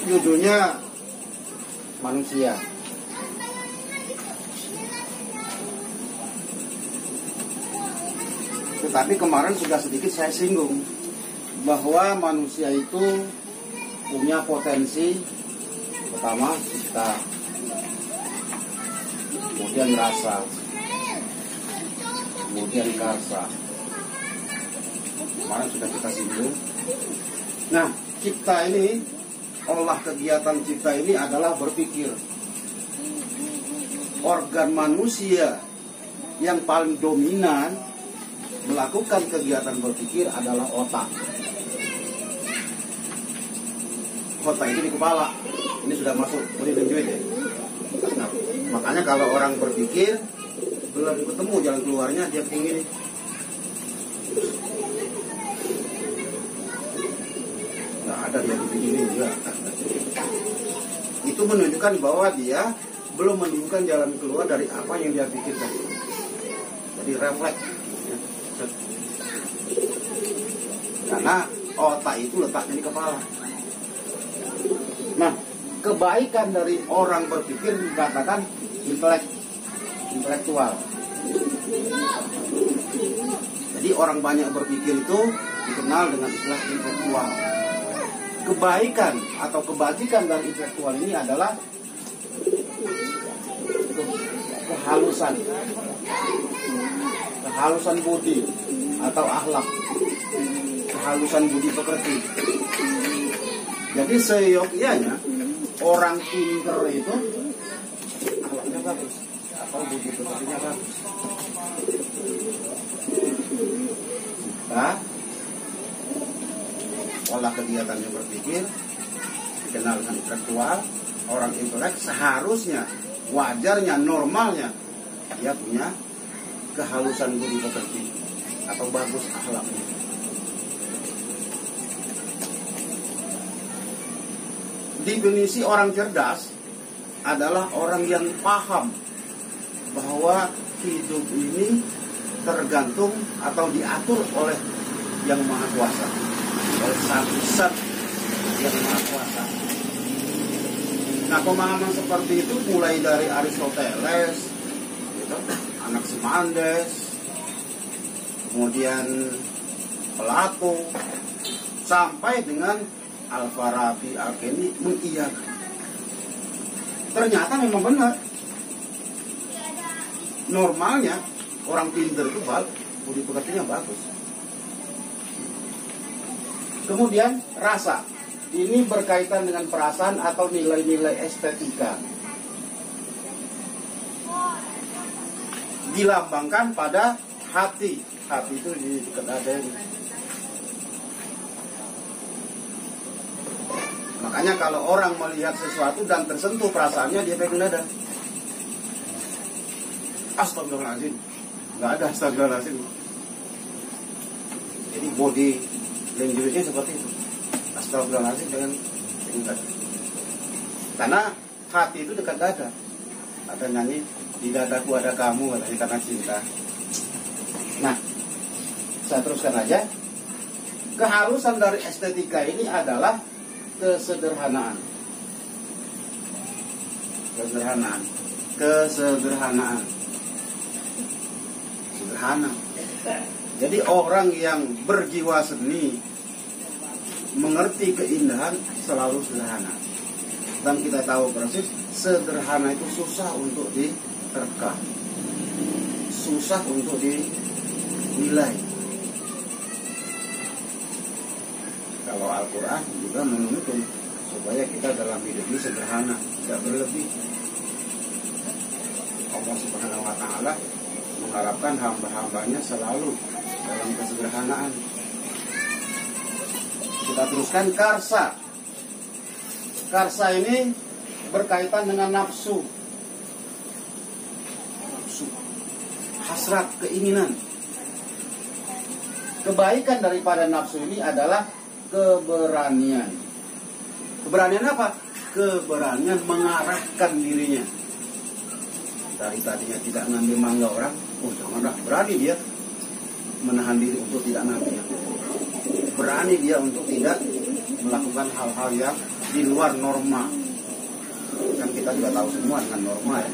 judulnya manusia. Tetapi kemarin sudah sedikit saya singgung bahwa manusia itu punya potensi pertama cipta, kemudian rasa, kemudian karsa. Kemarin sudah kita singgung. Nah, cipta ini, olah kegiatan cipta ini adalah berpikir. Organ manusia yang paling dominan melakukan kegiatan berpikir adalah otak. Otak itu di kepala. Ini sudah masuk breathing duit ya. Nah, makanya kalau orang berpikir belum ketemu jalan keluarnya, dia begini. Nggak ada dia begini juga. Itu menunjukkan bahwa dia belum menemukan jalan keluar dari apa yang dia pikirkan. Jadi refleks. Karena otak itu letaknya di kepala. Nah, kebaikan dari orang berpikir dikatakan intelektual. Jadi orang banyak berpikir itu dikenal dengan istilah intelektual. Kebaikan atau kebajikan dari intelektual ini adalah kehalusan budi atau akhlak, kehalusan budi pekerti. Jadi seyogyanya orang pintar itu akhlaknya bagus atau budi pekertinya bagus. Nah, olah kegiatannya berpikir dikenal dengan intelektual. Orang intelek seharusnya, wajarnya, normalnya dia punya kehalusan budi pekerti atau bagus akhlaknya. Definisi orang cerdas adalah orang yang paham bahwa hidup ini tergantung atau diatur oleh Yang Maha Kuasa, oleh satu zat yang Maha Kuasa. Nah, pemahaman seperti itu mulai dari Aristoteles, gitu, Anaximenes, kemudian Plato, sampai dengan Al-Farabi, Al-Kindi mengiyakan. Ternyata memang benar. Normalnya orang pintar itu budi pekertinya bagus. Kemudian rasa. Ini berkaitan dengan perasaan atau nilai-nilai estetika. Dilambangkan pada hati. Hati itu di dekat dada ini. Makanya kalau orang melihat sesuatu dan tersentuh perasaannya, dia pegang dada. Astagfirullahaladzim. Nggak ada astagfirullahaladzim. Jadi body language-nya seperti itu. Astagfirullahaladzim dengan dada. Karena hati itu dekat dada. Ada nyanyi, di dadaku ada kamu, katanya, karena cinta. Nah, saya teruskan aja. Kehalusan dari estetika ini adalah kesederhanaan. Kesederhanaan. Sederhana. Jadi orang yang berjiwa seni, mengerti keindahan, selalu sederhana. Dan kita tahu persis, sederhana itu susah untuk diterka, susah untuk dinilai. Kalau Al-Quran juga menuntun supaya kita dalam hidup ini sederhana, tidak berlebih. Allah Subhanahu wa Ta'ala mengharapkan hamba-hambanya selalu dalam kesederhanaan. Kita teruskan karsa. Karsa ini berkaitan dengan nafsu. Hasrat, keinginan. Kebaikan daripada nafsu ini adalah keberanian. Keberanian apa? Keberanian mengarahkan dirinya. Dari tadinya tidak ngambil mangga orang, janganlah, berani dia menahan diri untuk tidak ngambil. Berani dia untuk tidak melakukan hal-hal yang di luar norma. Kan kita juga tahu semua dengan norma ya.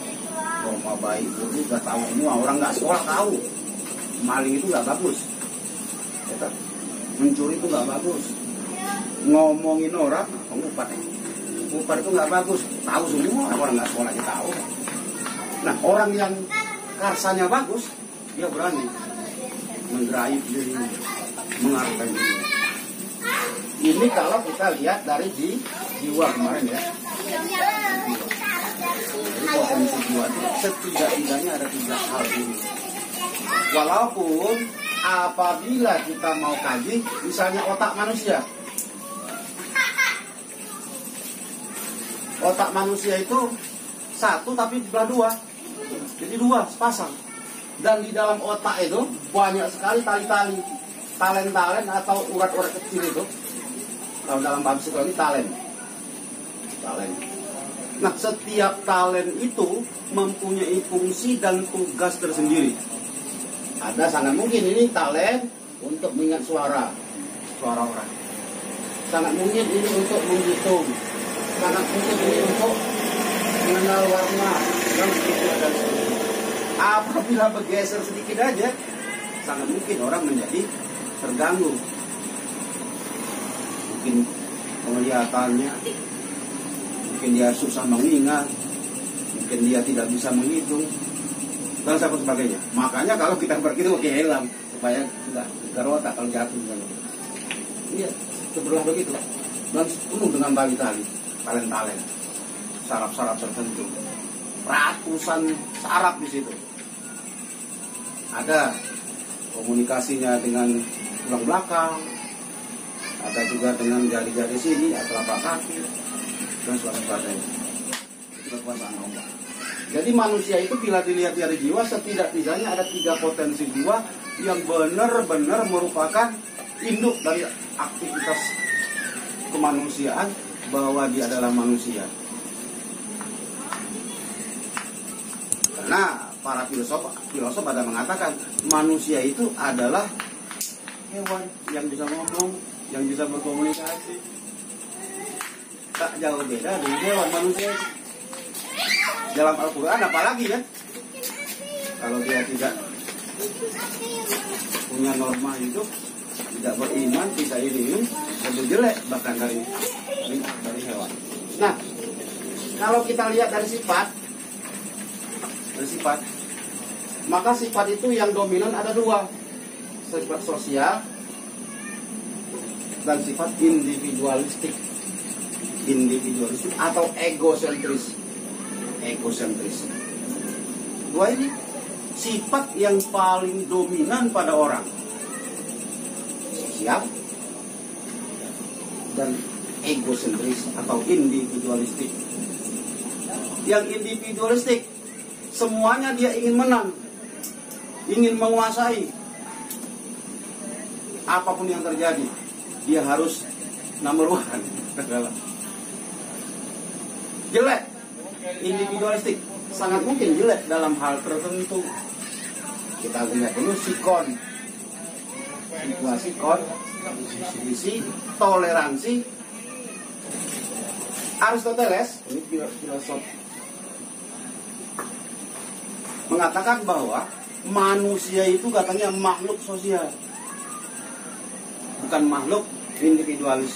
Norma baik itu juga tahu semua, orang nggak sekolah tahu. Maling itu nggak bagus. Ya, mencuri itu nggak bagus. Ngomongin orang, pengupat ya. Pengupat itu nggak bagus. Tahu semua, orang nggak sekolah aja tahu. Nah, orang yang karsanya bagus, dia berani menggerai diri, mengarahkan diri. Ini kalau kita lihat dari jiwa kemarin ya. Jadi potensi jiwa itu setidak-tidaknya ada 3 hal ini. Walaupun apabila kita mau kaji, misalnya otak manusia. Otak manusia itu 1 tapi belah 2. Jadi 2 sepasang. Dan di dalam otak itu banyak sekali tali-tali. Talen-talen atau urat-urat kecil itu. Kalau dalam bahasa psikologi talen. Nah, setiap talen itu mempunyai fungsi dan tugas tersendiri. Ada sangat mungkin ini talen untuk mengingat suara orang. Sangat mungkin ini untuk menghitung. Sangat mungkin ini untuk mengenal warna dan sebagainya. Apabila bergeser sedikit aja, sangat mungkin orang menjadi terganggu. Mungkin penglihatannya, mungkin dia susah mengingat, mungkin dia tidak bisa menghitung, dan sebagainya. Makanya kalau kita pergi itu pakai helm supaya tidak garota kalau jatuh. Iya, sebelah begitu. Dan penuh dengan tali-tali, talen-talen, saraf-saraf tertentu, ratusan saraf di situ. Ada komunikasinya dengan tulang belakang, ada juga dengan jari-jari sini, atau telapak kaki, dan sebagainya. Itu kekuasaan Allah. Jadi manusia itu bila dilihat dari jiwa, setidak-tidaknya ada 3 potensi jiwa yang benar-benar merupakan induk dari aktivitas kemanusiaan, bahwa dia adalah manusia. Karena para filosof ada mengatakan manusia itu adalah hewan yang bisa ngomong, yang bisa berkomunikasi. Tak jauh beda dengan hewan manusia itu. Dalam Al-Quran apalagi ya, kalau dia tidak punya norma hidup, tidak beriman, tidak ini, lebih jelek bahkan dari hewan. Nah, kalau kita lihat dari sifat, maka sifat itu yang dominan ada 2, sifat sosial dan sifat individualistik atau egosentris. 2 ini sifat yang paling dominan pada orang, sosial dan egosentris atau individualistik. Yang individualistik, semuanya dia ingin menang, ingin menguasai. Apapun yang terjadi, dia harus nomor 1. Jelek. Individualistik sangat mungkin jelek dalam hal tertentu. Kita lihat dulu sikon, visi, toleransi. Aristoteles, ini filosof, mengatakan bahwa manusia itu katanya makhluk sosial, bukan makhluk individualis.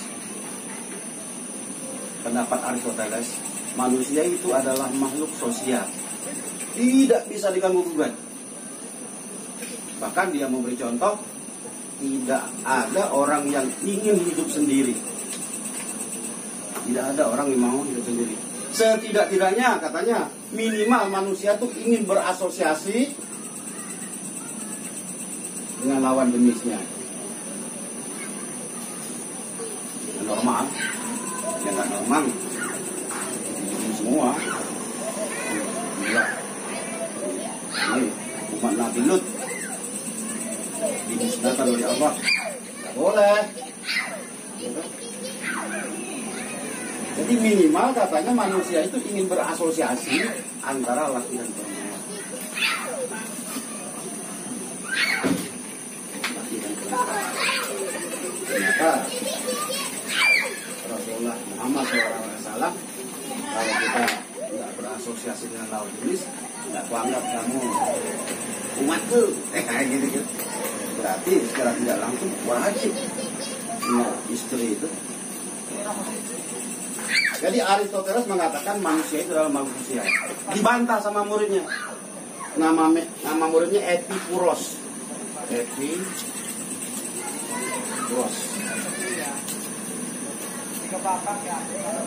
Pendapat Aristoteles, manusia itu adalah makhluk sosial, tidak bisa diganggu-gugat. Bahkan dia memberi contoh, tidak ada orang yang ingin hidup sendiri. Tidak ada orang yang mau hidup sendiri. Setidak-tidaknya katanya minimal manusia itu ingin berasosiasi dengan lawan jenisnya. Normal, yang nggak normal semua. Ini umat Nabi Lut dimusnahkan oleh Allah. Tidak boleh. Jadi minimal katanya manusia itu ingin berasosiasi antara laki dan perempuan. Ternyata Rasulullah Muhammad SAW gitu. Berarti secara tidak langsung wajib punya istri itu. Jadi Aristoteles mengatakan manusia itu adalah makhluk sosial. Dibantah sama muridnya. Nama muridnya Epikuros.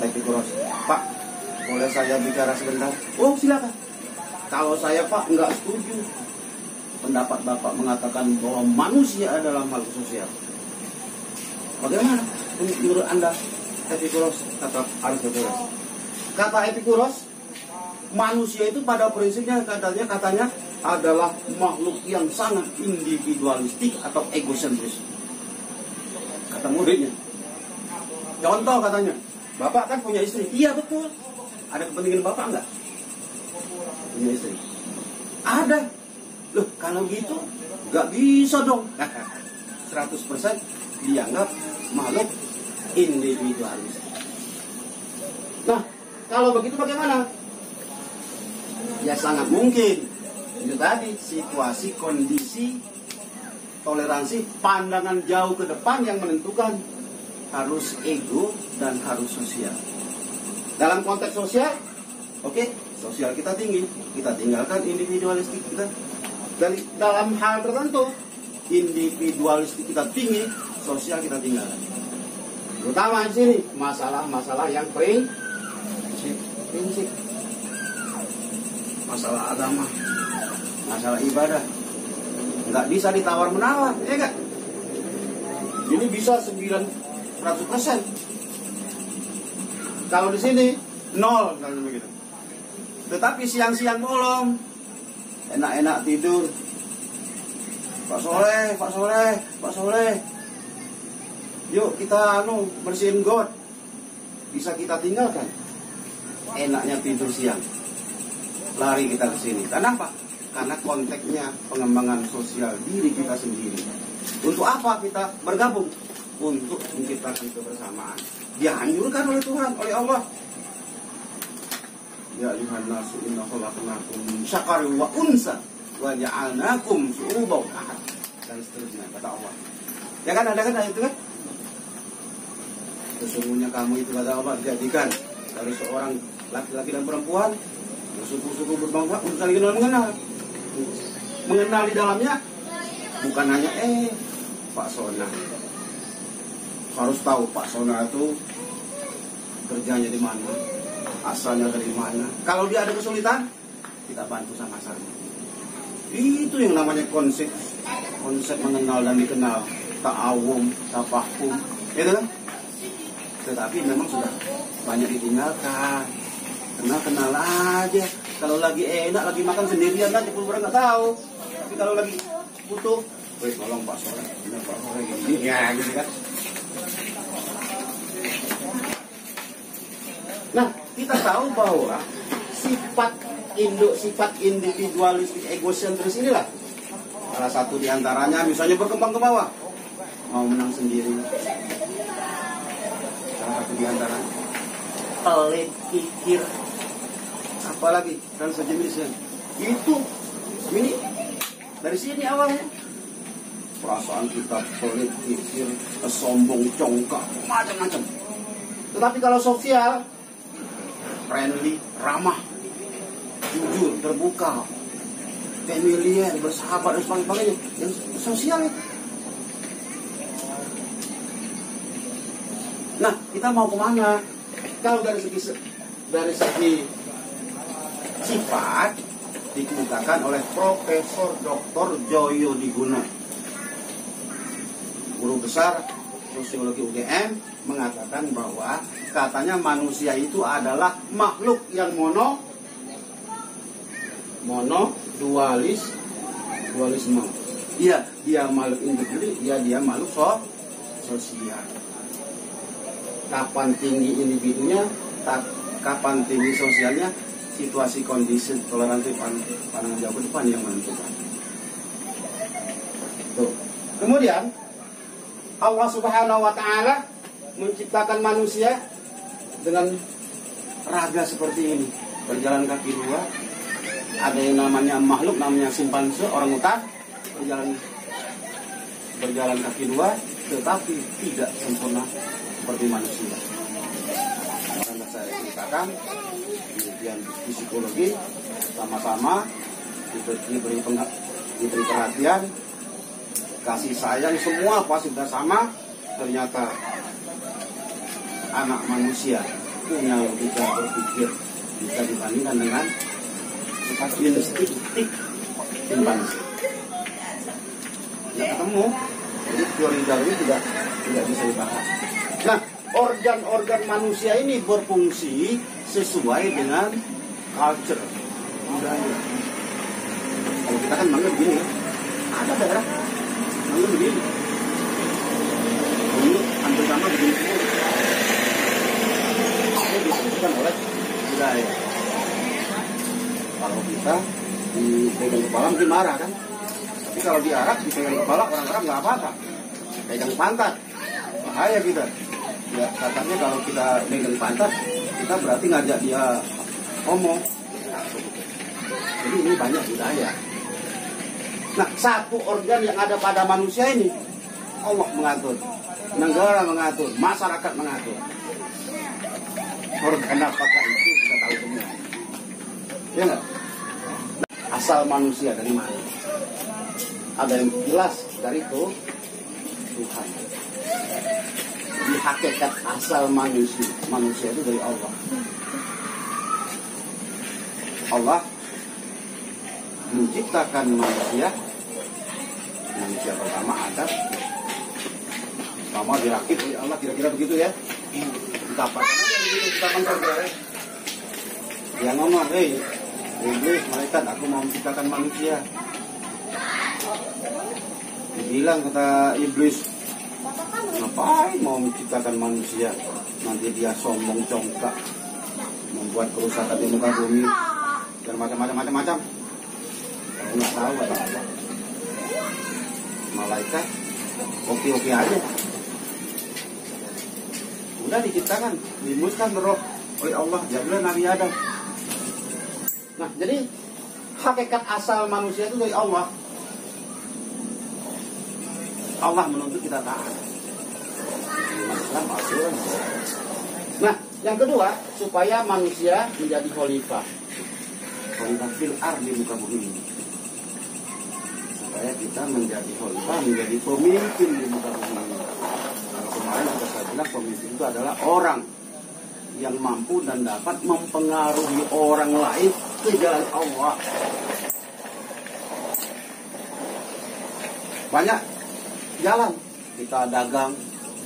Epikuros. Pak, boleh saya bicara sebentar? Oh, silakan. Kalau saya, Pak, nggak setuju. Pendapat Bapak mengatakan bahwa manusia adalah makhluk sosial. Bagaimana menurut Anda, Epikuros? Kata Aristoteles. Kata Epikuros, manusia itu pada prinsipnya katanya adalah makhluk yang sangat individualistik atau egosentris. Kata muridnya. Contoh katanya, Bapak kan punya istri. Iya betul. Ada kepentingan Bapak enggak? Punya istri. Ada. Loh, kalau gitu nggak bisa dong. 100% dianggap makhluk individualis. Nah, kalau begitu bagaimana? Ya sangat mungkin. Itu tadi situasi, kondisi, toleransi, pandangan jauh ke depan yang menentukan harus ego dan harus sosial. Dalam konteks sosial, oke, sosial kita tinggi, kita tinggalkan individualistik kita. Dan dalam hal tertentu, individualistik kita tinggi, sosial kita tinggalkan. Terutama di sini masalah-masalah yang prinsip, masalah agama, masalah ibadah, nggak bisa ditawar-menawar, ya nggak? Ini bisa 900%. Kalau di sini 0, kalau begitu. Tetapi siang-siang bolong, enak-enak tidur. Pak Soleh, yuk kita bersihin got. Bisa kita tinggalkan. Enaknya tidur siang. Lari kita ke sini. Kenapa? Karena konteksnya pengembangan sosial diri kita sendiri. Untuk apa kita bergabung? Untuk menciptakan kebersamaan. Dianjurkan oleh Tuhan, oleh Allah. Ya ayuhan nasu inna khalaqnakum min syakarin wa unsa wa ja'alnakum syu'uban dan seterusnya, kata Allah. Ya kan, ada kan itu kan? Sesungguhnya kamu itu, kata Allah, dijadikan dari seorang laki-laki dan perempuan, suku-suku berbangsa untuk saling mengenal. Mengenal di dalamnya bukan hanya Pak Sona. Harus tahu Pak Sona itu kerjanya di mana, asalnya dari mana. Kalau dia ada kesulitan, kita bantu sama-sama. Itu yang namanya konsep mengenal dan dikenal, ta'awum, tafahum, itu kan? Tetapi memang sudah banyak ditinggalkan. Kenal aja. Kalau lagi enak, lagi makan sendirian aja, pura-pura nggak tahu. Tapi kalau lagi butuh, tolong Pak Soleh, ini Pak Soleh gini, ya gitu kan. Nah, kita tahu bahwa sifat individualistik egosentris inilah salah satu diantaranya, misalnya berkembang ke bawah, mau menang sendiri. Salah satu diantaranya pelit pikir, apalagi dan sejenisnya. Ini dari sini awalnya. Perasaan kita pelit pikir, sombong, congkak, macam-macam. Tetapi kalau sosial, friendly, ramah, jujur, terbuka, familiar, bersahabat dan sebagainya. Yang sosial itu. Nah, kita mau kemana? Kalau dari segi sifat dikemukakan oleh Profesor Dr. Joyo Diguno, guru besar sosiologi UGM, mengatakan bahwa katanya manusia itu adalah makhluk yang dualisme. Iya, dia makhluk individu, dia makhluk sosial. Kapan tinggi individunya, kapan tinggi sosialnya, situasi, kondisi, toleransi, pandangan jauh ke depan yang menentukan. Tuh. Kemudian Allah Subhanahu wa Ta'ala menciptakan manusia dengan raga seperti ini, berjalan kaki dua. Ada yang namanya makhluk, namanya simpanse, orang utan, berjalan kaki dua, tetapi tidak sempurna seperti manusia. Karena saya ceritakan, kemudian psikologi sama-sama diberi perhatian, kasih sayang, semua sudah sama. Ternyata anak manusia punya logika berpikir bisa dibandingkan dengan insting simpanse. Tidak ketemu, jadi teori Darwin tidak bisa dibahas. Nah, organ-organ manusia ini berfungsi sesuai dengan culture, budaya. Kalau kita kan manggil begini, ada daerah manggil begini, dulu hampir sama begini semua. Ini ditentukan oleh budaya. Kalau kita dipegang kepala mungkin marah kan, tapi kalau di Arab dipegang kepala orang Arab nggak apa-apa, pegang pantat bahaya kita. Ya katanya kalau kita pegang pantat kita berarti ngajak dia ngomong. Jadi ini banyak budaya. Nah, satu organ yang ada pada manusia ini Allah mengatur, negara mengatur, masyarakat mengatur. Organ apakah itu kita tahu semua. Ya nggak? Asal manusia dari mana? Ada yang jelas dari itu Tuhan. Di hakikat asal manusia itu dari Allah. Allah menciptakan manusia pertama Adam, pertama dirakit oleh Allah, kira-kira begitu ya. Kita pakai aja begitu, kita pakai. Dia ngomong, hei iblis, malaikat, aku mau menciptakan manusia. Dibilang kata iblis, ngapain mau menciptakan manusia? Nanti dia sombong congkak, membuat kerusakan di muka bumi dan macam-macam. Kalau nggak tahu ada apa. Malaikat oke aja. Udah diciptakan, dimuskan roh oleh Allah, jadilah Nabi Adam. Nah, jadi hakikat asal manusia itu dari Allah. Allah menuntut kita taat. Nah, yang kedua, supaya manusia menjadi khalifah. Khalifah fil ardi, muka bumi ini. Supaya kita menjadi khalifah, menjadi pemimpin di muka bumi ini. Kalau kemarin saya bilang pemimpin itu adalah orang yang mampu dan dapat mempengaruhi orang lain ke jalan Allah. Banyak jalan kita dagang,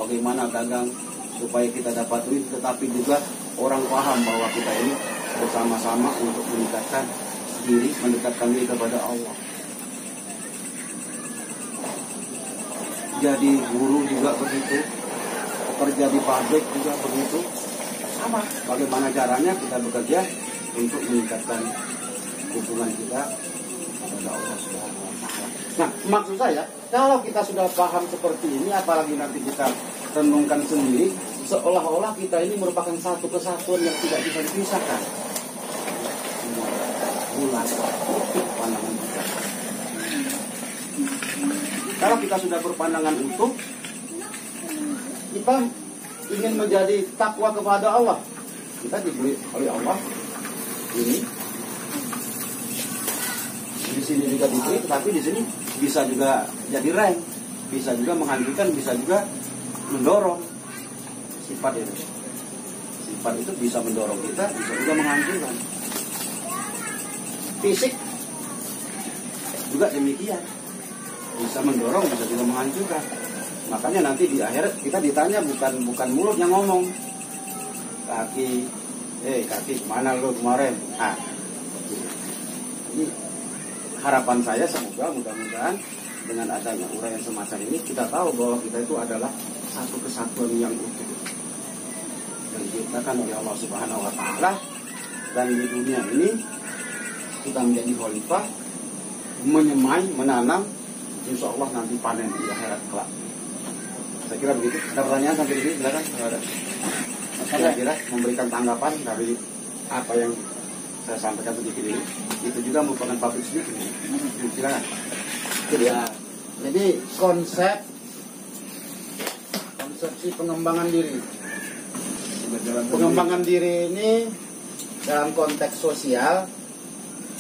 bagaimana dagang supaya kita dapat duit, tetapi juga orang paham bahwa kita ini bersama-sama untuk mendekatkan diri kepada Allah. Jadi guru juga begitu, pekerja di pabrik juga begitu. Sama, bagaimana caranya kita bekerja untuk meningkatkan hubungan kita kepada Allah Subhanahu wa Ta'ala. Nah, maksud saya, kalau kita sudah paham seperti ini, apalagi nanti kita renungkan sendiri, seolah-olah kita ini merupakan satu kesatuan yang tidak bisa dipisahkan. Bulan, pandangan kita. Kalau kita sudah berpandangan utuh, kita ingin menjadi takwa kepada Allah. Kita diberi oleh Allah ini. Di sini juga diberi, tapi di sini bisa juga jadi rank, bisa juga menghancurkan, bisa juga mendorong. Sifat itu bisa mendorong kita, bisa juga menghancurkan. Fisik juga demikian, bisa mendorong, bisa juga menghancurkan. Makanya nanti di akhirat kita ditanya bukan mulut yang ngomong. Kaki kemana lo kemarin? Nah, ini harapan saya semoga mudah-mudahan dengan adanya uraian semacam ini kita tahu bahwa kita itu adalah satu kesatuan yang utuh yang diciptakan oleh Allah Subhanahu wa Ta'ala, dan di dunia ini kita menjadi khalifah, menyemai, menanam, insya Allah nanti panen di akhirat kelak. Saya kira begitu. Ada pertanyaan sampai di sini, silakan. Kira-kira memberikan tanggapan dari apa yang saya sampaikan sedikit ini. Itu juga merupakan public speaking. Silakan. Ya. Jadi konsepsi pengembangan diri. Pengembangan diri ini dalam konteks sosial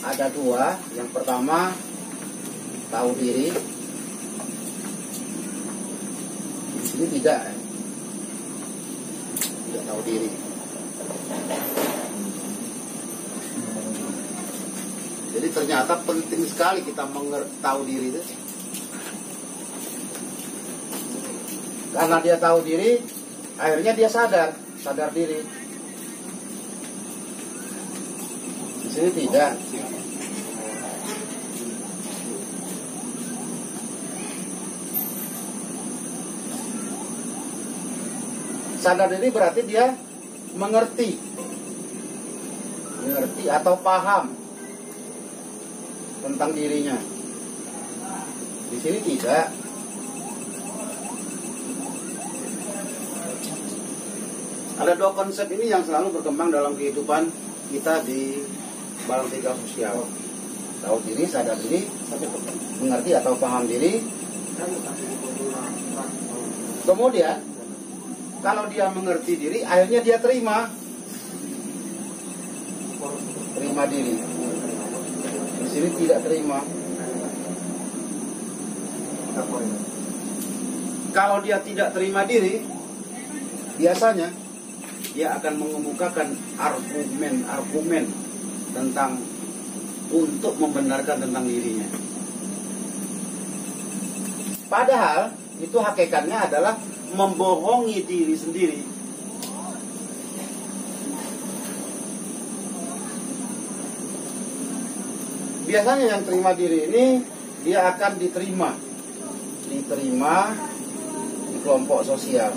ada dua. Yang pertama, tahu diri. Di sini tidak tahu diri. Jadi ternyata penting sekali kita tahu diri itu. Karena dia tahu diri, akhirnya dia sadar diri. Di sini tidak. Sadar diri berarti dia mengerti atau paham tentang dirinya. Di sini tidak. Ada dua konsep ini yang selalu berkembang dalam kehidupan kita di Balang-Tiga sosial. Tahu diri, sadar diri, mengerti atau paham diri. Kemudian kalau dia mengerti diri, akhirnya dia terima diri. Di sini tidak terima. Kalau dia tidak terima diri, biasanya dia akan mengemukakan argumen tentang untuk membenarkan tentang dirinya. Padahal itu hakikatnya adalah membohongi diri sendiri. Biasanya yang terima diri ini dia akan diterima di kelompok sosial.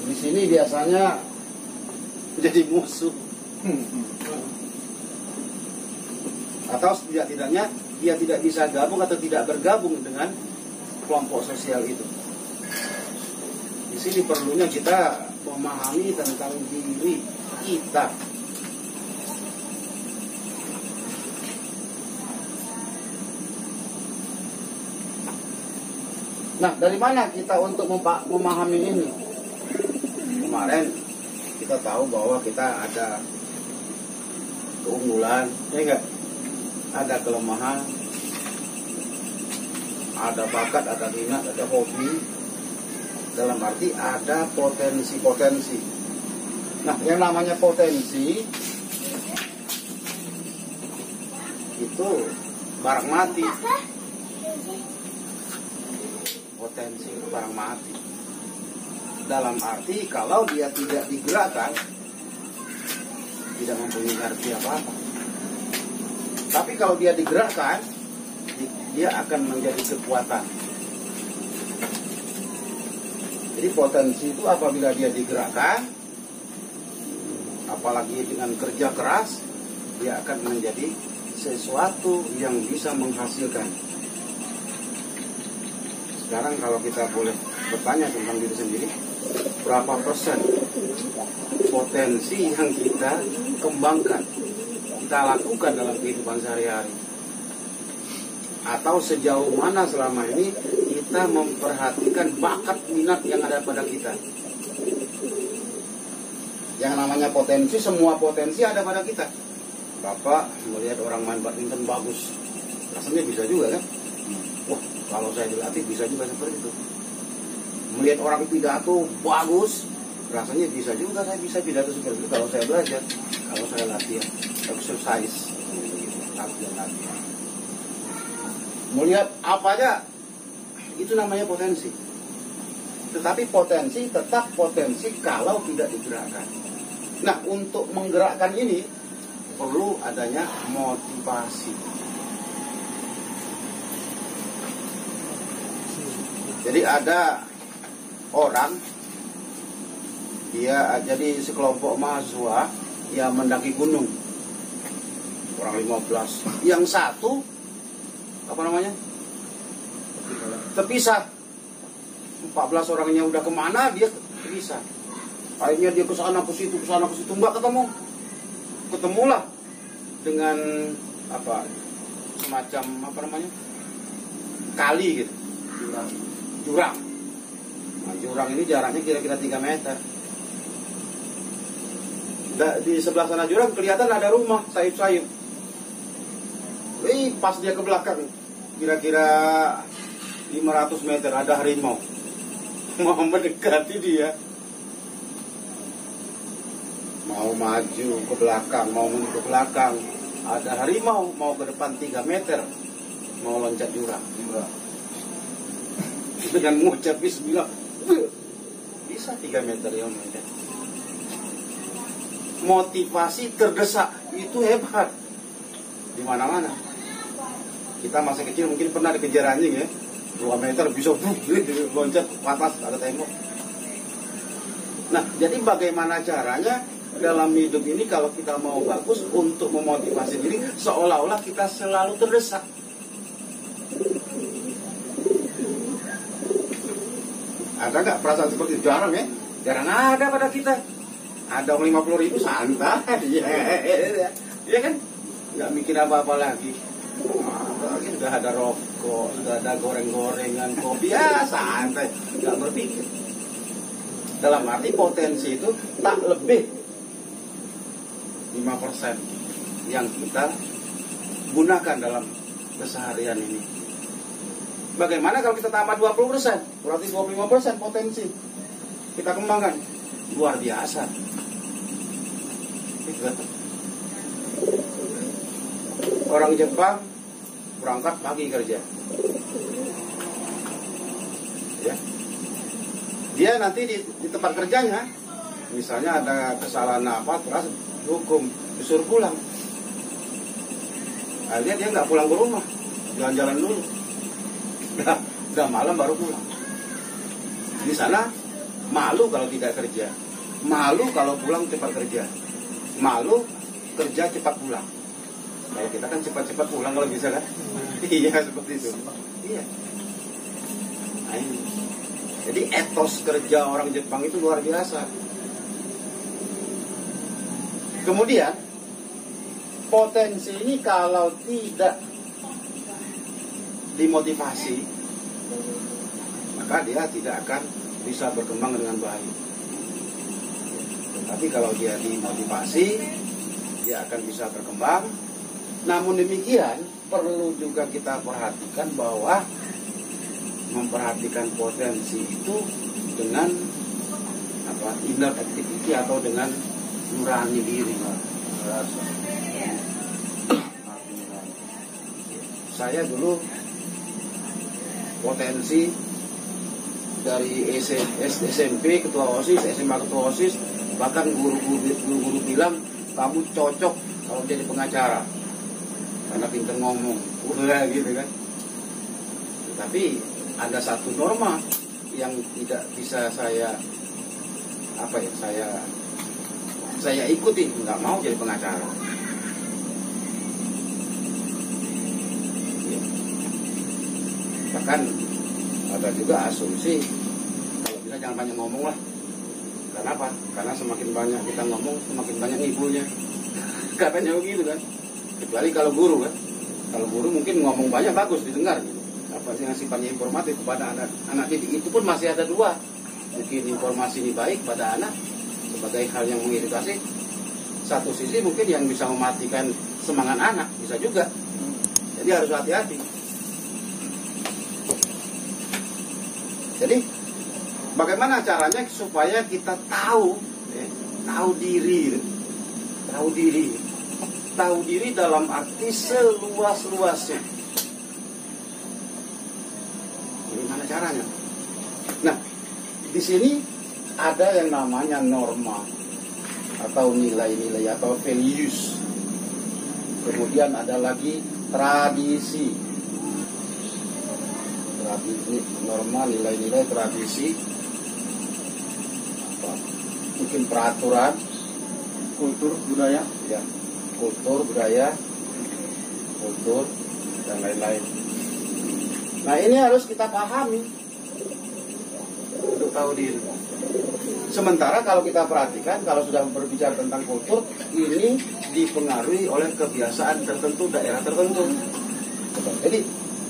Di sini biasanya jadi musuh. Atau setidak-tidaknya dia tidak bisa gabung atau tidak bergabung dengan kelompok sosial itu. Di sini perlunya kita memahami tentang diri kita. Nah, dari mana kita untuk memahami ini? Kemarin kita tahu bahwa kita ada keunggulan, ya enggak? Ada kelemahan, ada bakat, ada minat, ada hobi. Dalam arti ada potensi-potensi. Nah, yang namanya potensi itu barang mati. Potensi itu barang mati. Dalam arti kalau dia tidak digerakkan, tidak mempunyai arti apa-apa. Tapi kalau dia digerakkan, dia akan menjadi kekuatan. Jadi potensi itu apabila dia digerakkan, apalagi dengan kerja keras, dia akan menjadi sesuatu yang bisa menghasilkan. Sekarang kalau kita boleh bertanya tentang diri sendiri, berapa persen potensi yang kita kembangkan, kita lakukan dalam kehidupan sehari-hari? Atau sejauh mana selama ini kita memperhatikan bakat minat yang ada pada kita? Yang namanya potensi, semua potensi ada pada kita. Bapak melihat orang main badminton bagus, rasanya bisa juga kan? Wah, kalau saya dilatih bisa juga seperti itu. Melihat orang pidato bagus, rasanya bisa juga saya bisa pidato seperti itu kalau saya belajar, kalau saya latihan, exercise, latihan. Melihat apa aja, itu namanya potensi. Tetapi potensi tetap potensi kalau tidak digerakkan. Nah, untuk menggerakkan ini perlu adanya motivasi. Jadi ada orang, dia jadi sekelompok mahasiswa yang mendaki gunung, orang 15. Yang satu apa namanya, terpisah. 14 orangnya udah kemana, dia terpisah. Akhirnya dia ke sana ke situ nggak ketemu. ketemulah dengan semacam kali gitu, jurang. Nah, jurang ini jaraknya kira-kira 3 meter. Di sebelah sana jurang kelihatan ada rumah sayup-sayup. Pas dia ke belakang kira-kira 500 meter ada harimau mau mendekati dia. Mau maju ke belakang, mau mundur ke belakang, ada harimau mau ke depan 3 meter, mau loncat jurang. Dengan mengucap bismillah, bisa 3 meter ya loncat. Motivasi terdesak itu hebat di mana-mana. Kita masih kecil mungkin pernah dikejar anjing ya, 2 meter bisa loncat ke atas, ada tembok. Nah, jadi bagaimana caranya dalam hidup ini kalau kita mau bagus untuk memotivasi diri, seolah-olah kita selalu terdesak. Ada nggak perasaan seperti itu? Jarang ya? Jarang ada pada kita. Ada 50.000 santai, ya kan? Nggak mikir apa-apa lagi. Lagi sudah ada rokok, sudah ada goreng-gorengan, kopi, ya santai, nggak berpikir. Dalam arti potensi itu tak lebih 5% yang kita gunakan dalam keseharian ini. Bagaimana kalau kita tambah 20%? Berarti 25% potensi kita kembangkan. Luar biasa. Orang Jepang berangkat pagi kerja. Ya. Dia nanti di tempat kerjanya, misalnya ada kesalahan apa, terus hukum disuruh pulang. Akhirnya dia nggak pulang ke rumah, jalan-jalan dulu. Udah malam baru pulang. Di sana malu kalau tidak kerja, malu kalau pulang cepat kerja, malu kerja cepat pulang. Kalau kita kan cepat-cepat pulang kalau bisa kan? Iya seperti itu. Iya. Nah, ini. Jadi etos kerja orang Jepang itu luar biasa. Kemudian potensi ini kalau tidak dimotivasi, maka dia tidak akan bisa berkembang dengan baik. Tapi kalau dia dimotivasi, dia akan bisa berkembang. Namun demikian, perlu juga kita perhatikan bahwa memperhatikan potensi itu dengan inner activity atau dengan nurani diri. Saya dulu potensi dari SMP ketua OSIS, SMA ketua OSIS, bahkan guru-guru bilang kamu cocok kalau jadi pengacara karena pintar ngomong, udah gitu kan. Tapi ada satu norma yang tidak bisa saya ikuti, nggak mau jadi pengacara. Ya. Bahkan ada juga asumsi kalau bisa jangan banyak ngomong lah. Kenapa? Karena semakin banyak kita ngomong, semakin banyak ngibulnya. Katanya begitu kan. Kecuali kalau guru kan. Kalau guru mungkin ngomong banyak bagus didengar. Apa sih yang sifatnya informatif kepada anak didik itu pun masih ada dua. Mungkin informasi ini baik pada anak sebagai hal yang mengedukasi. Satu sisi mungkin yang bisa mematikan semangat anak, bisa juga. Jadi harus hati-hati. Jadi bagaimana caranya supaya kita tahu diri dalam arti seluas-luasnya. Bagaimana caranya? Nah, di sini ada yang namanya norma atau nilai-nilai atau values. Kemudian ada lagi tradisi. Norma, nilai-nilai, tradisi, mungkin peraturan, kultur, budaya, ya, kultur, budaya, dan lain-lain. Nah, ini harus kita pahami untuk tahu diri. Sementara kalau kita perhatikan, kalau sudah berbicara tentang kultur, ini dipengaruhi oleh kebiasaan tertentu, daerah tertentu. Jadi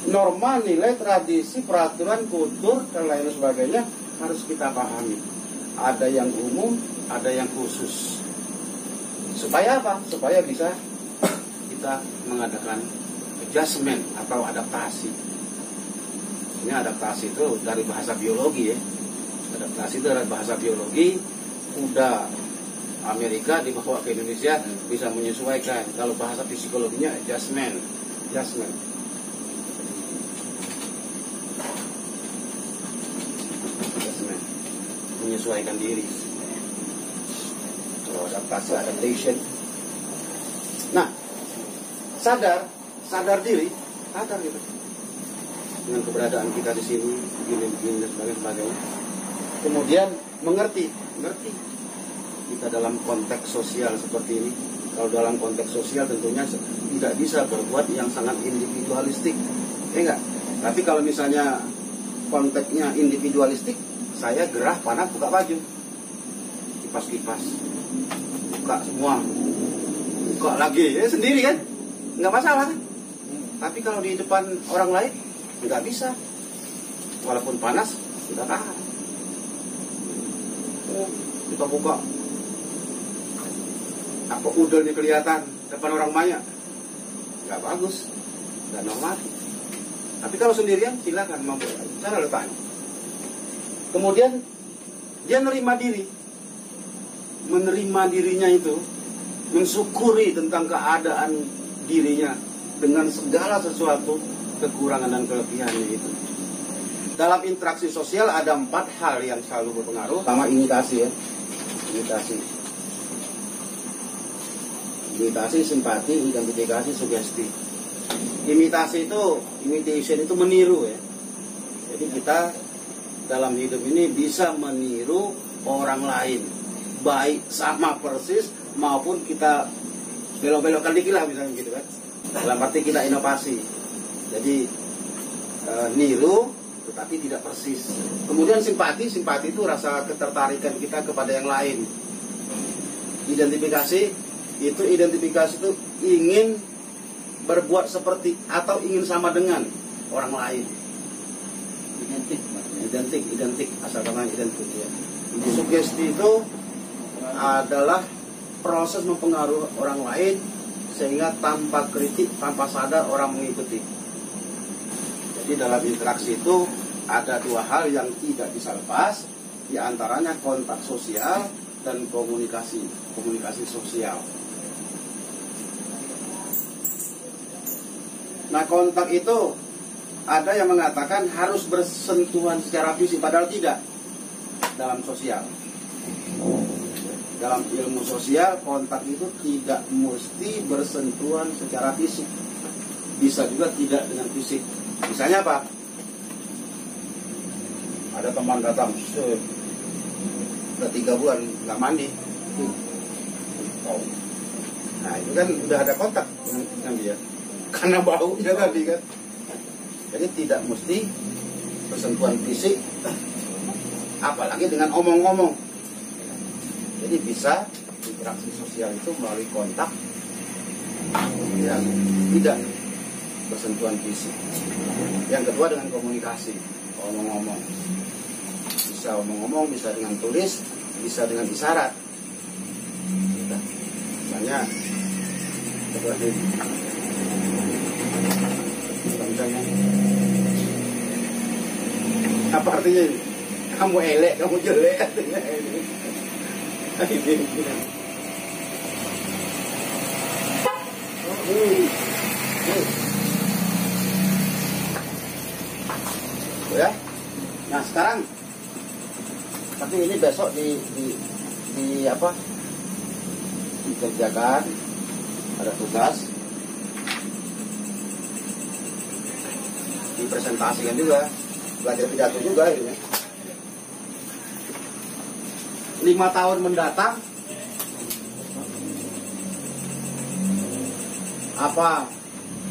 norma, nilai, tradisi, peraturan, kultur, dan lain sebagainya harus kita pahami. Ada yang umum, ada yang khusus. Supaya apa? Supaya bisa kita mengadakan adjustment atau adaptasi. Ini adaptasi itu dari bahasa biologi ya. Adaptasi itu dari bahasa biologi. Udah Amerika dibawa ke Indonesia bisa menyesuaikan. Kalau bahasa psikologinya adjustment. Menyesuaikan diri. Kalau adaptasi, adaptation. Nah, sadar diri, sadar gitu dengan keberadaan kita di sini, gini dan sebagainya. Kemudian mengerti kita dalam konteks sosial seperti ini. Kalau dalam konteks sosial tentunya tidak bisa berbuat yang sangat individualistik, ya enggak? Tapi kalau misalnya konteksnya individualistik, saya gerah, panas, buka baju, kipas, buka semua, buka lagi, ya sendiri kan, nggak masalah kan? Tapi kalau di depan orang lain, nggak bisa, walaupun panas, tidak tahan. Kita buka, apa udelnya kelihatan depan orang banyak, nggak bagus, nggak normatif. Tapi kalau sendirian, silakan mau cara letaknya. Kemudian dia menerima dirinya itu, mensyukuri tentang keadaan dirinya dengan segala sesuatu kekurangan dan kelebihannya itu. Dalam interaksi sosial ada 4 hal yang selalu berpengaruh. Pertama imitasi ya, imitasi, simpati, identifikasi, sugesti. Imitation itu meniru ya. Jadi kita dalam hidup ini bisa meniru orang lain, baik sama persis maupun kita belok-belokkan dikit lah misalnya gitu kan. Dalam arti kita inovasi. Jadi niru tetapi tidak persis. Kemudian simpati itu rasa ketertarikan kita kepada yang lain. Identifikasi itu ingin berbuat seperti atau ingin sama dengan orang lain. Identik asal katanya identik ya. Sugesti itu adalah proses mempengaruhi orang lain sehingga tanpa kritik, tanpa sadar orang mengikuti. Jadi dalam interaksi itu ada 2 hal yang tidak bisa lepas, di antaranya kontak sosial dan komunikasi sosial. Nah, kontak itu ada yang mengatakan harus bersentuhan secara fisik, padahal tidak dalam sosial. Dalam ilmu sosial, kontak itu tidak mesti bersentuhan secara fisik. Bisa juga tidak dengan fisik. Misalnya apa? Ada teman datang, udah 3 bulan nggak mandi. Nah, itu kan udah ada kontak dengan dia. Karena baunya tadi kan. Jadi tidak mesti bersentuhan fisik, apalagi dengan omong-omong. Jadi bisa interaksi sosial itu melalui kontak yang tidak bersentuhan fisik. Yang kedua dengan komunikasi, omong-omong. Bisa omong-omong, bisa dengan tulis, bisa dengan isyarat. Misalnya, seperti misalnya, apa artinya ini? Kamu elek, kamu jelek artinya ini. Ya. Nah sekarang, tapi ini besok di apa? Dikerjakan, ada tugas, dipresentasikan juga, belajar pidato juga ini. 5 tahun mendatang apa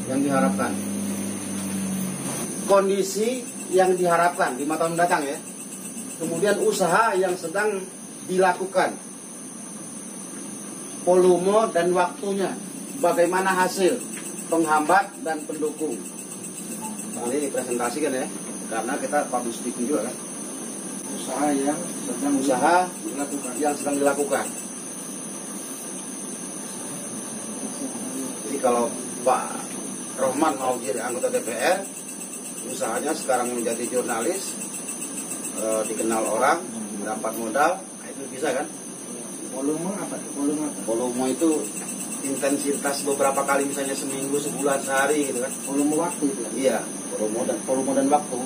yang diharapkan? Kondisi yang diharapkan 5 tahun mendatang ya. Kemudian usaha yang sedang dilakukan, volume dan waktunya, bagaimana hasil, penghambat dan pendukung. Ini dipresentasikan ya, karena kita public speaking juga kan. Usaha yang sedang dilakukan. Jadi kalau Pak Rohman mau jadi anggota DPR, usahanya sekarang menjadi jurnalis, dikenal orang, mendapat modal, nah itu bisa kan? volume apa? Volume itu intensitas beberapa kali, misalnya seminggu, sebulan, sehari gitu kan. Volume waktu itu ya? Iya, volume dan waktu.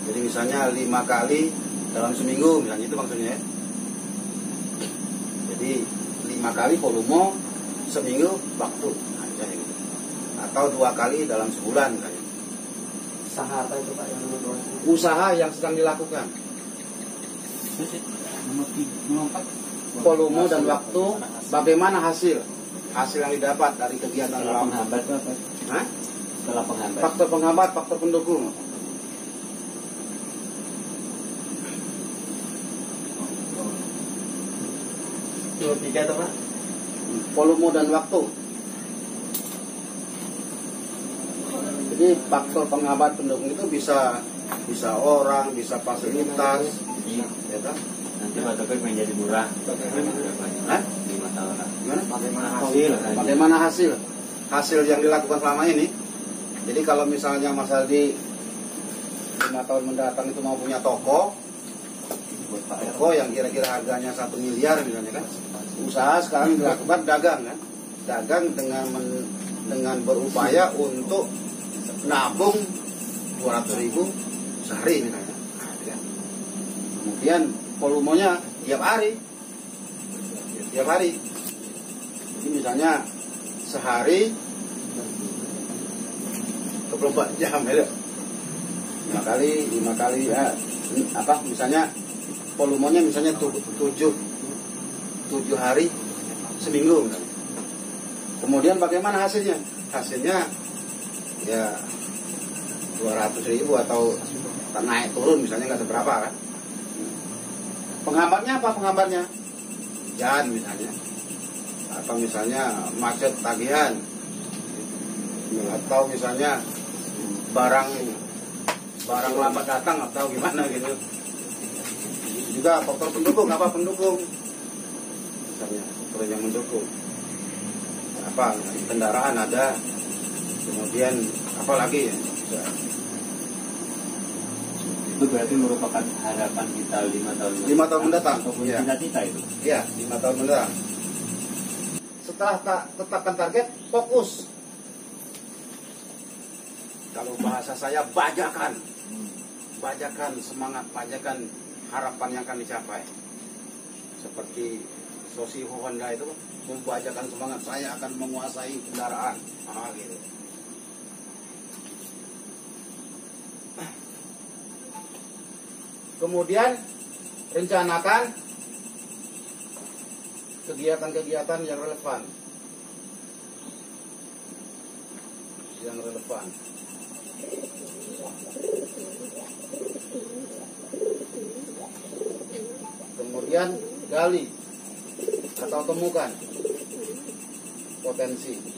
Jadi misalnya 5 kali dalam seminggu, misalnya itu maksudnya ya. Jadi 5 kali volume seminggu waktu, nah, misalnya gitu. Atau 2 kali dalam sebulan misalnya. Usaha apa itu Pak yang nomor 2? Usaha yang sedang dilakukan. Nomor 4. Volume dan waktu, bagaimana hasil yang didapat dari kegiatan Setelah penghambat itu apa? Hah? Setelah penghambat. Faktor penghambat, faktor pendukung. Itu 3 itu Pak? Volume dan waktu. Jadi faktor penghambat pendukung itu bisa orang, bisa fasilitas, ya kan? Nanti Pak Topik menjadi murah. Hah? 5 tahun. Gimana? Bagaimana hasil? Hasil yang dilakukan selama ini. Jadi kalau misalnya Mas Aldi 5 tahun mendatang itu mau punya toko yang kira-kira harganya 1 miliar misalnya kan, usaha sekarang dilakukan dagang kan, dagang dengan berupaya untuk nabung 200.000 sehari misalnya. Kemudian volumenya tiap hari. Jadi misalnya sehari 24 jam ya. 5 kali ya, misalnya volumenya misalnya 7 hari seminggu misalnya. Kemudian bagaimana hasilnya? Hasilnya ya 200.000 atau naik turun misalnya, nggak seberapa kan. Penghambatnya apa? Hujan misalnya, atau misalnya macet tagihan, atau misalnya barang lambat datang atau gimana gitu. Juga faktor pendukung, apa pendukung? Misalnya faktor yang mendukung apa, kendaraan ada, kemudian apa lagi ya? Itu berarti merupakan harapan kita 5 tahun 5 tahun mendatang. Iya. Cita-cita itu. Iya, 5 tahun mendatang. Setelah tetapkan target, fokus. Kalau bahasa saya, bajakan semangat, bajakan harapan yang akan dicapai. Seperti Sosiho Honda itu, membajakan semangat, saya akan menguasai kendaraan. Gitu. Kemudian rencanakan kegiatan-kegiatan yang relevan. Kemudian gali atau temukan potensi.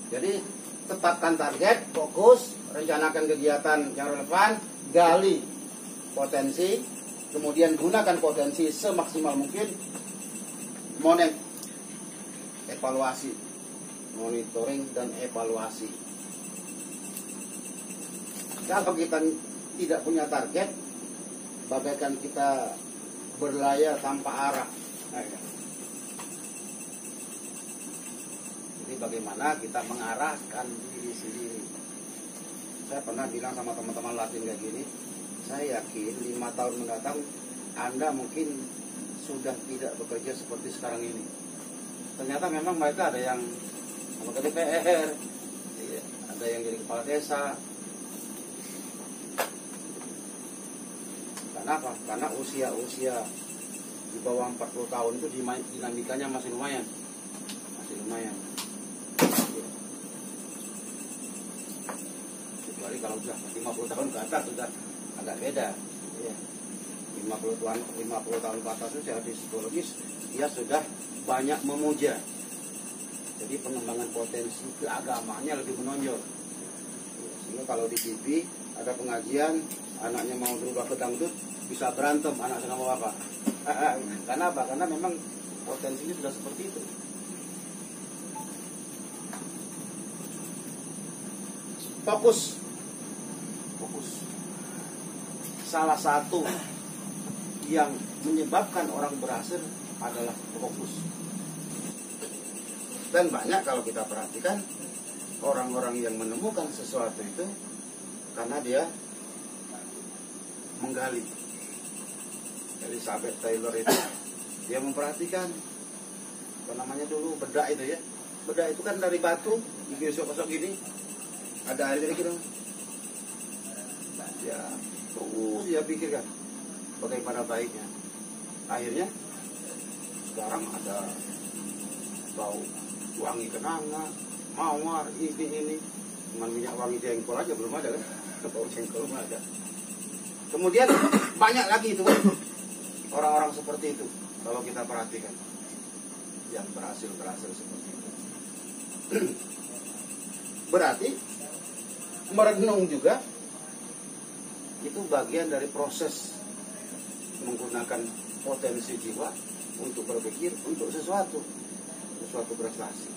Jadi tetapkan target, fokus, rencanakan kegiatan yang relevan, gali potensi, kemudian gunakan potensi semaksimal mungkin, monitoring dan evaluasi. Kalau kita tidak punya target, bagaikan kita berlayar tanpa arah. Jadi bagaimana kita mengarahkan diri sendiri. Saya pernah bilang sama teman-teman Latin kayak gini, saya yakin 5 tahun mendatang Anda mungkin sudah tidak bekerja seperti sekarang ini. Ternyata memang mereka ada yang anggota DPR, ada yang jadi kepala desa. Kenapa? Karena usia di bawah 40 tahun itu dinamikanya masih lumayan. Kecuali kalau sudah 50 tahun ke atas sudah agak beda. 50 tahun ke atas itu secara psikologis dia sudah banyak memuja. Jadi pengembangan potensi keagamaannya lebih menonjol. Sehingga kalau di TV ada pengajian, anaknya mau berubah ke dangdut, bisa berantem anak sama bapak. Karena apa? Karena memang potensinya sudah seperti itu. Fokus. Salah satu yang menyebabkan orang berhasil adalah fokus. Dan banyak kalau kita perhatikan orang-orang yang menemukan sesuatu itu karena dia menggali. Elizabeth Taylor itu dia memperhatikan apa namanya dulu bedak itu ya. Bedak itu kan dari batu digosok-gosok gini. Ada air gitu. Ya, terus dia pikirkan bagaimana baiknya. Akhirnya sekarang ada bau wangi kenanga, mawar, ini. Cuman minyak wangi jengkol aja belum ada kan? Bau jengkol belum ada. Kemudian banyak lagi itu orang-orang seperti itu kalau kita perhatikan yang berhasil seperti itu. Berarti merenung juga itu bagian dari proses menggunakan potensi jiwa untuk berpikir untuk sesuatu prestasi.